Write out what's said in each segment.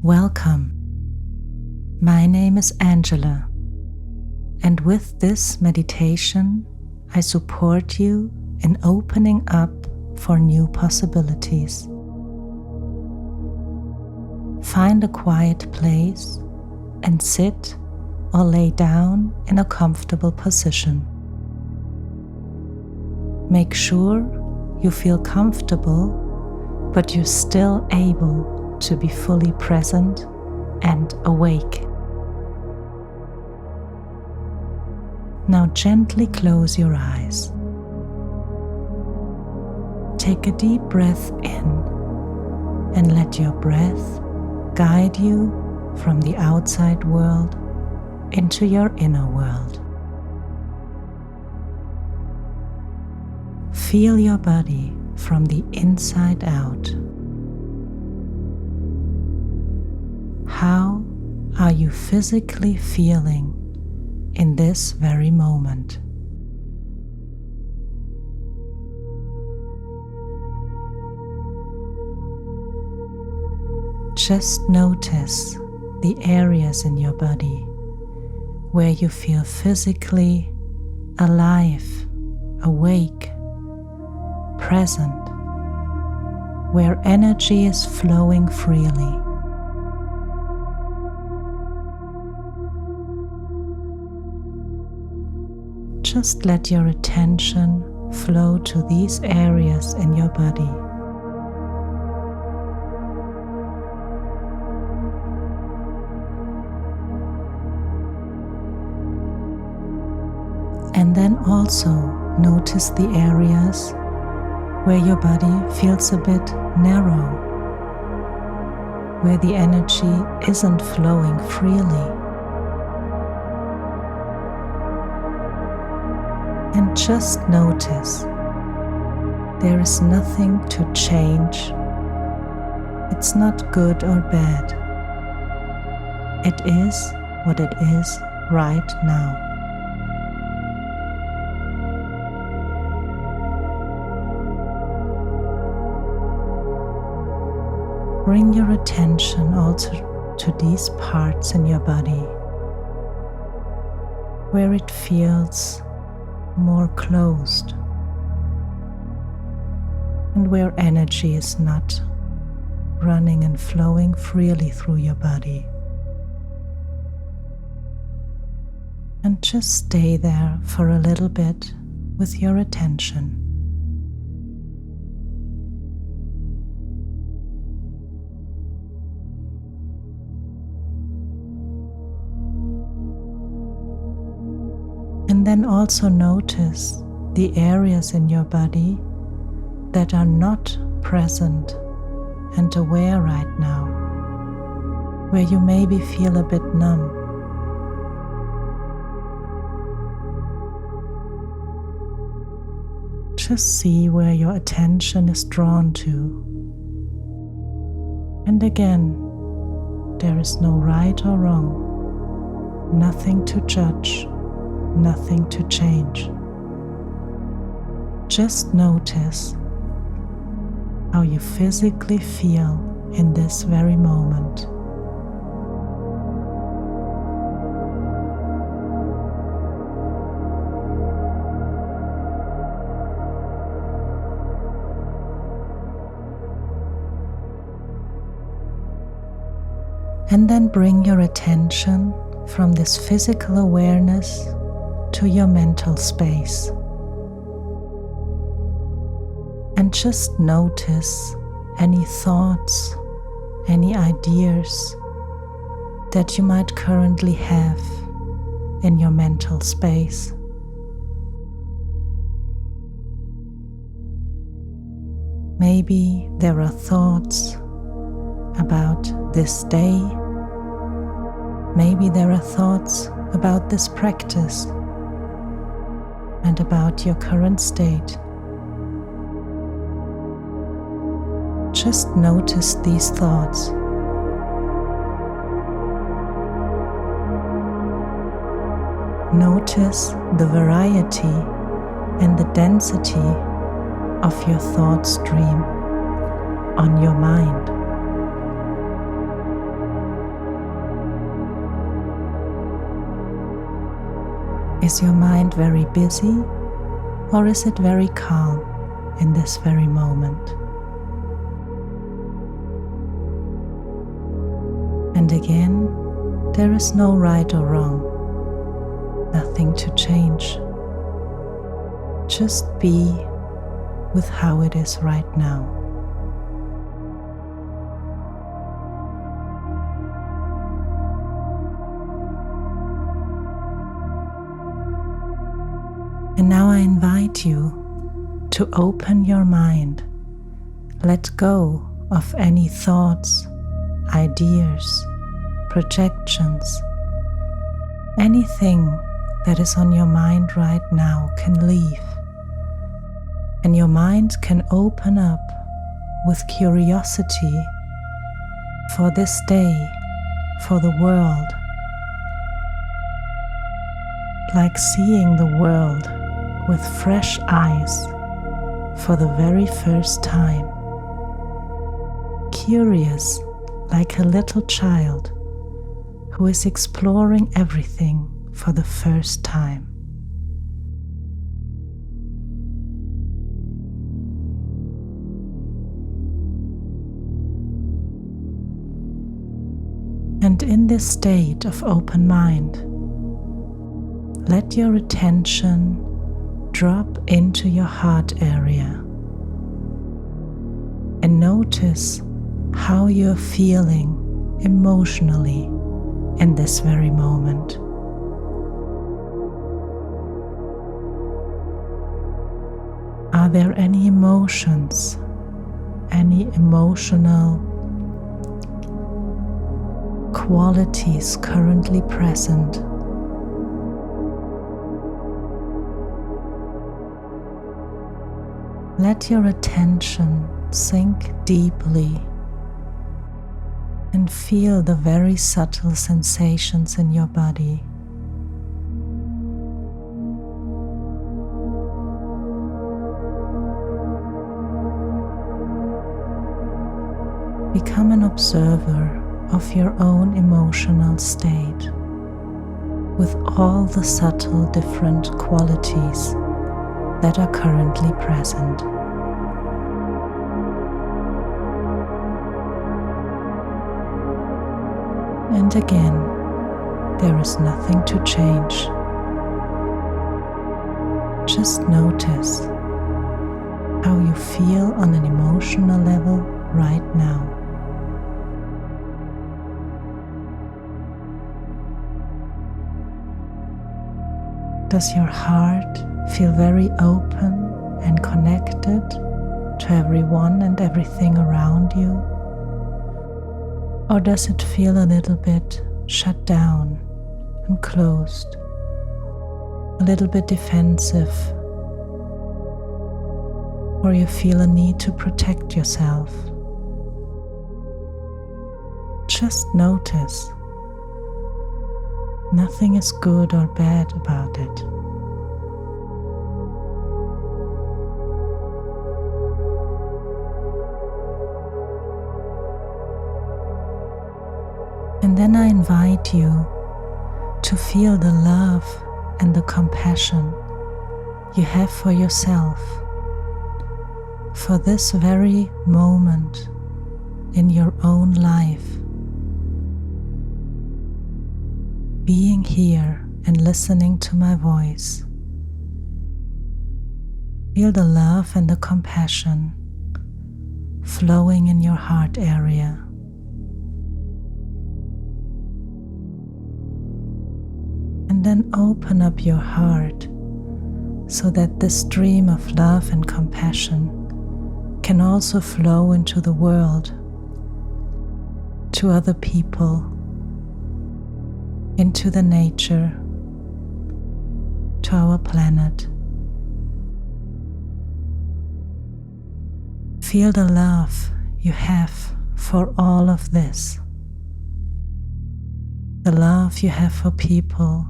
Welcome. My name is Angela, and with this meditation, I support you in opening up for new possibilities. Find a quiet place and sit or lay down in a comfortable position. Make sure you feel comfortable, but you're still able to be fully present and awake. Now gently close your eyes. Take a deep breath in and let your breath guide you from the outside world into your inner world. Feel your body from the inside out. How are you physically feeling in this very moment? Just notice the areas in your body where you feel physically alive, awake, present, where energy is flowing freely. Just let your attention flow to these areas in your body. And then also notice the areas where your body feels a bit narrow, where the energy isn't flowing freely. And just notice there is nothing to change. It's not good or bad. It is what it is right now. Bring your attention also to these parts in your body where it feels more closed and where energy is not running and flowing freely through your body. And just stay there for a little bit with your attention. And then also notice the areas in your body that are not present and aware right now, where you maybe feel a bit numb. Just see where your attention is drawn to. And again, there is no right or wrong, nothing to judge, nothing to change. Just notice how you physically feel in this very moment. And then bring your attention from this physical awareness to your mental space. And just notice any thoughts, any ideas that you might currently have in your mental space. Maybe there are thoughts about this day. Maybe there are thoughts about this practice and about your current state. Just notice these thoughts. Notice the variety and the density of your thought stream on your mind. Is your mind very busy, or is it very calm in this very moment? And again, there is no right or wrong, nothing to change. Just be with how it is right now. And now I invite you to open your mind. Let go of any thoughts, ideas, projections. Anything that is on your mind right now can leave. And your mind can open up with curiosity for this day, for the world. Like seeing the world with fresh eyes for the very first time. Curious like a little child who is exploring everything for the first time. And in this state of open mind, let your attention drop into your heart area and notice how you're feeling emotionally in this very moment. Are there any emotions, any emotional qualities currently present? Let your attention sink deeply and feel the very subtle sensations in your body. Become an observer of your own emotional state with all the subtle different qualities that are currently present. And again, there is nothing to change. Just notice how you feel on an emotional level right now. Does your heart feel very open and connected to everyone and everything around you? Or does it feel a little bit shut down and closed, a little bit defensive, or you feel a need to protect yourself? Just notice. Nothing is good or bad about it. And then I invite you to feel the love and the compassion you have for yourself, for this very moment in your own life. Being here and listening to my voice. Feel the love and the compassion flowing in your heart area. And then open up your heart so that this stream of love and compassion can also flow into the world, to other people, into the nature, to our planet. Feel the love you have for all of this. The love you have for people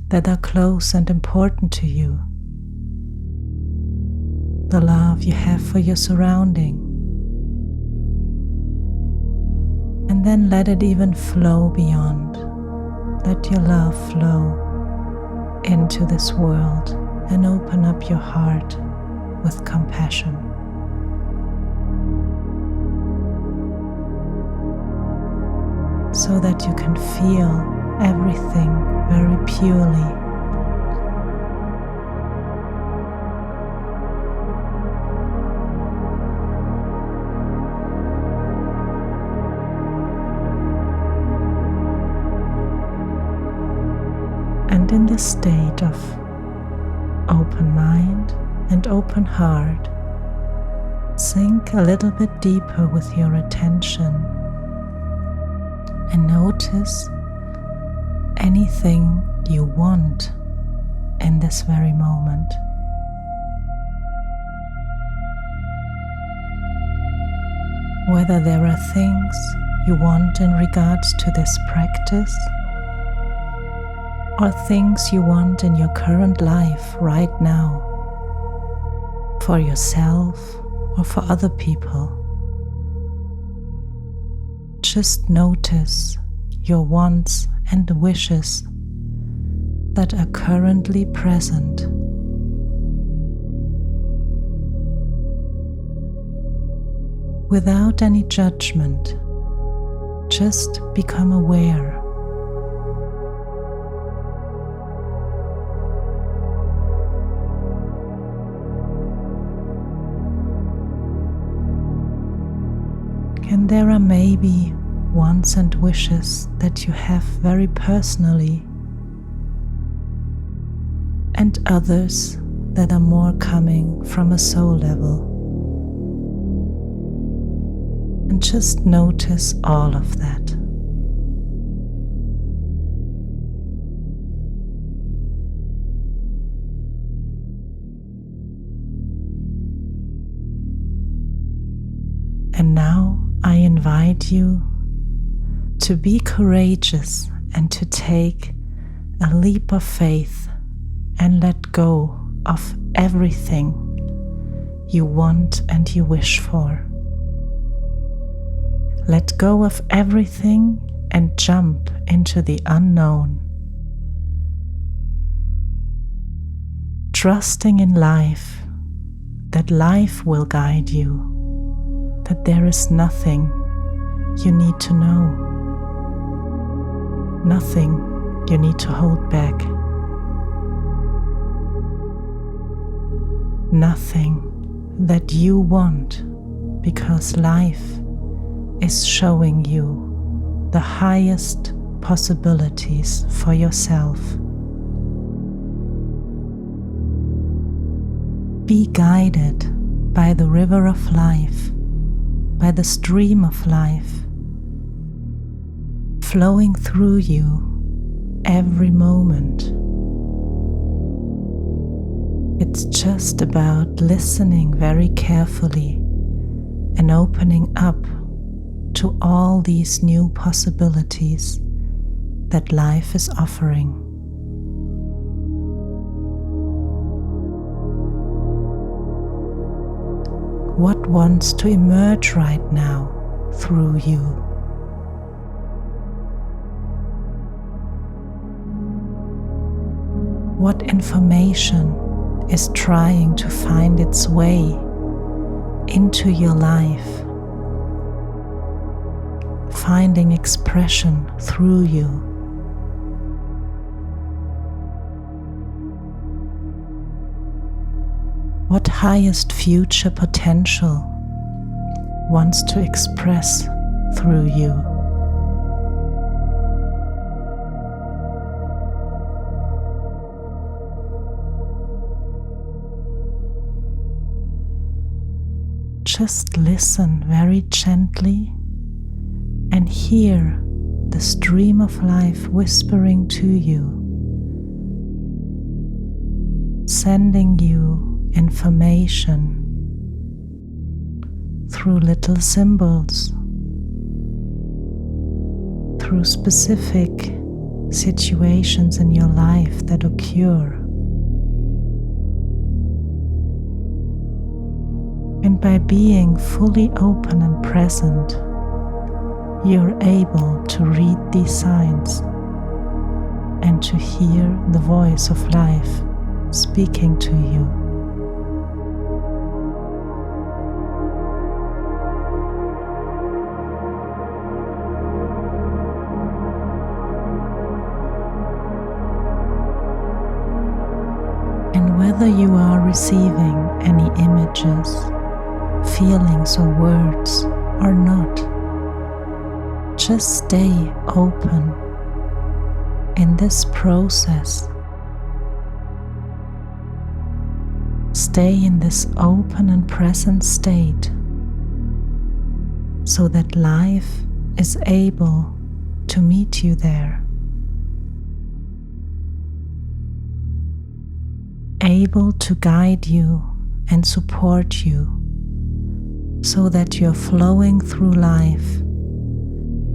that are close and important to you. The love you have for your surrounding. And then let it even flow beyond. Let your love flow into this world and open up your heart with compassion. So that you can feel everything very purely. And in this state of open mind and open heart, sink a little bit deeper with your attention and notice anything you want in this very moment. Whether there are things you want in regards to this practice, or things you want in your current life right now, for yourself or for other people. Just notice your wants and wishes that are currently present. Without any judgment, just become aware. And there are maybe wants and wishes that you have very personally, and others that are more coming from a soul level. And just notice all of that. And now I invite you to be courageous and to take a leap of faith and let go of everything you want and you wish for. Let go of everything and jump into the unknown. Trusting in life, that life will guide you, that there is nothing you need to know, nothing you need to hold back, nothing that you want, because life is showing you the highest possibilities for yourself. Be guided by the river of life, by the stream of life, flowing through you every moment. It's just about listening very carefully and opening up to all these new possibilities that life is offering. What wants to emerge right now through you? What information is trying to find its way into your life, finding expression through you? What highest future potential wants to express through you? Just listen very gently and hear the stream of life whispering to you, sending you information through little symbols, through specific situations in your life that occur. And by being fully open and present, you're able to read these signs. and to hear the voice of life speaking to you. And whether you are receiving any images, feelings or words or not, just stay open in this process. Stay in this open and present state so that life is able to meet you there. Able to guide you and support you so that you're flowing through life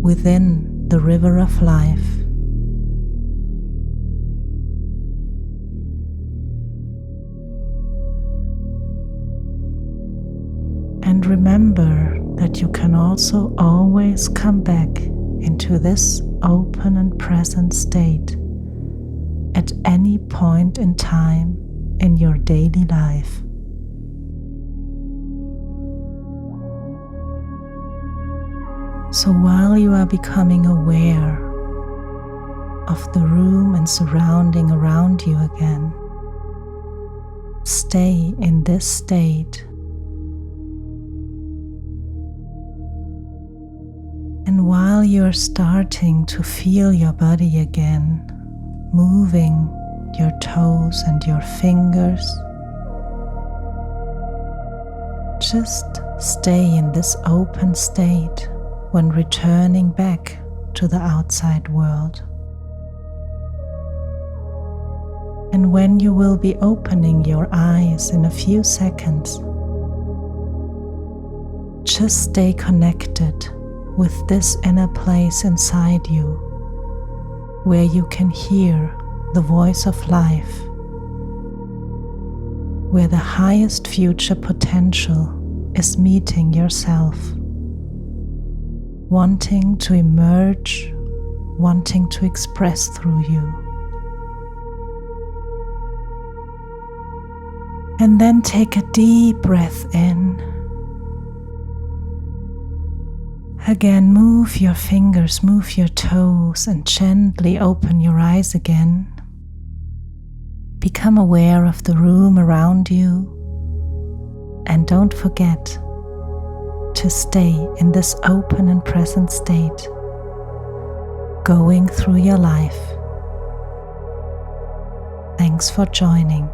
within the river of life. And remember that you can also always come back into this open and present state at any point in time in your daily life. So while you are becoming aware of the room and surrounding around you again, stay in this state. And while you're starting to feel your body again, moving your toes and your fingers, just stay in this open state when returning back to the outside world. And when you will be opening your eyes in a few seconds, just stay connected with this inner place inside you, where you can hear the voice of life, where the highest future potential is meeting yourself, wanting to emerge, wanting to express through you. And then take a deep breath in. Again, move your fingers, move your toes, and gently open your eyes again. Become aware of the room around you, and don't forget to stay in this open and present state, going through your life. Thanks for joining.